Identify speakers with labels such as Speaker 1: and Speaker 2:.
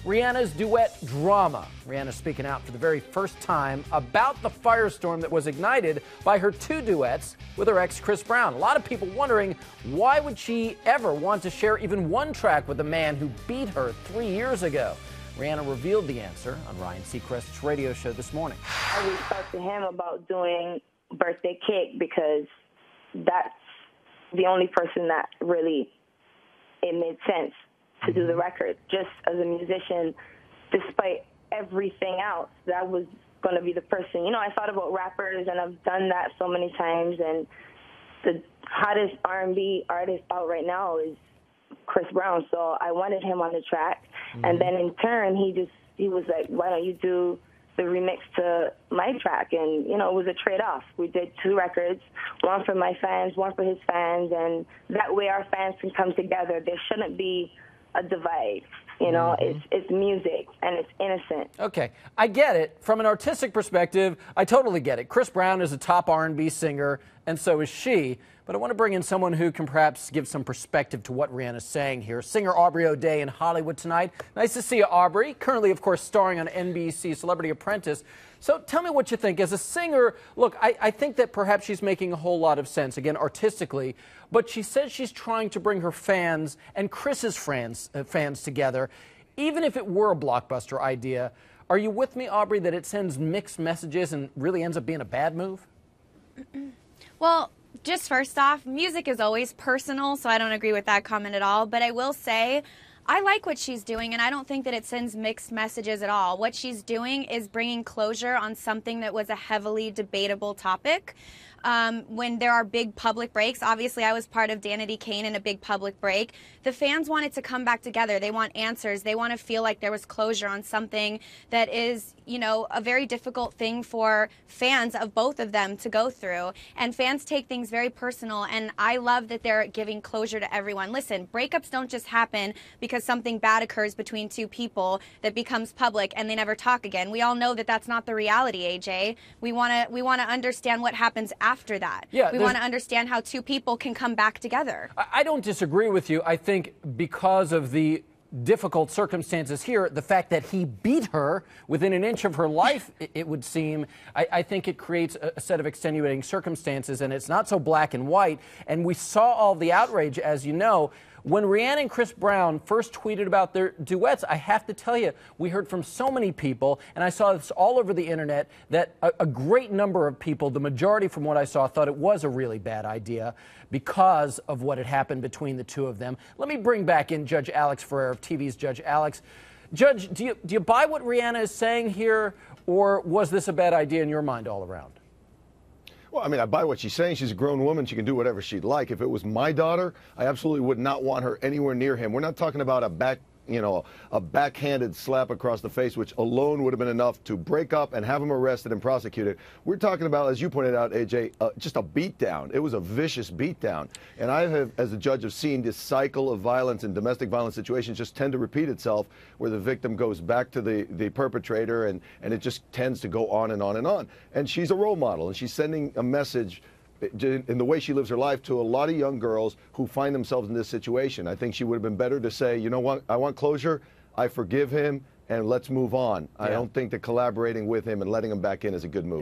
Speaker 1: Rihanna's duet drama. Rihanna speaking out for the very first time about the firestorm that was ignited by her two duets with her ex Chris Brown. A lot of people wondering, why would she ever want to share even one track with a man who beat her 3 years ago? Rihanna revealed the answer on Ryan Seacrest's radio show this morning.
Speaker 2: I reached out to him about doing Birthday Cake because that's the only person that really it made sense to do the record. Just as a musician, despite everything else, that was going to be the person. You know, I thought about rappers, and I've done that so many times, and the hottest R&B artist out right now is Chris Brown, so I wanted him on the track. And then in turn, he was like, why don't you do the remix to my track? And, you know, it was a trade-off. We did 2 records, one for my fans, one for his fans, and that way our fans can come together. There shouldn't be a divide. You know, it's music, and it's innocent.
Speaker 1: Okay, I get it. From an artistic perspective, I totally get it. Chris Brown is a top R&B singer, and so is she. But I want to bring in someone who can perhaps give some perspective to what Rihanna's saying here. Singer Aubrey O'Day in Hollywood tonight. Nice to see you, Aubrey. Currently, of course, starring on NBC Celebrity Apprentice. So tell me what you think. As a singer, look, I think that perhaps she's making a whole lot of sense, again, artistically. But she says she's trying to bring her fans and Chris's fans together. Even if it were a blockbuster idea, are you with me, Aubrey, that it sends mixed messages and really ends up being a bad move?
Speaker 3: Well, just first off, music is always personal, so I don't agree with that comment at all. But I will say, I like what she's doing, and I don't think that it sends mixed messages at all. What she's doing is bringing closure on something that was a heavily debatable topic. When there are big public breaks, obviously I was part of Danity Kane in a big public break, the fans wanted to come back together. They want answers. They want to feel like there was closure on something that is, you know, a very difficult thing for fans of both of them to go through. And fans take things very personal, and I love that they're giving closure to everyone. Listen, breakups don't just happen because something bad occurs between 2 people that becomes public and they never talk again. We all know that that's not the reality, AJ. We want to understand what happens after that. Yeah, we want to understand how 2 people can come back together.
Speaker 1: I don't disagree with you. I think because of the difficult circumstances here, the fact that he beat her within an inch of her life, it would seem, I think it creates a set of extenuating circumstances, and it's not so black and white. And we saw all the outrage, as you know. When Rihanna and Chris Brown first tweeted about their duets, I have to tell you, we heard from so many people, and I saw this all over the internet, that a great number of people, the majority from what I saw, thought it was a really bad idea because of what had happened between the 2 of them. Let me bring back in Judge Alex Ferrer of TV's Judge Alex. Judge, do you buy what Rihanna is saying here, or was this a bad idea in your mind all around?
Speaker 4: Well, I mean, I buy what she's saying. She's a grown woman. She can do whatever she'd like. If it was my daughter, I absolutely would not want her anywhere near him. We're not talking about a backhanded slap across the face, which alone would have been enough to break up and have him arrested and prosecuted. We're talking about, as you pointed out, AJ, just a beatdown. It was a vicious beatdown. And I have, as a judge, have seen this cycle of violence and domestic violence situations just tend to repeat itself, where the victim goes back to the perpetrator, and it just tends to go on and on and on. And she's a role model, and she's sending a message in the way she lives her life to a lot of young girls who find themselves in this situation. I think she would have been better to say, you know what, I want closure, I forgive him, and let's move on. Yeah. I don't think that collaborating with him and letting him back in is a good move.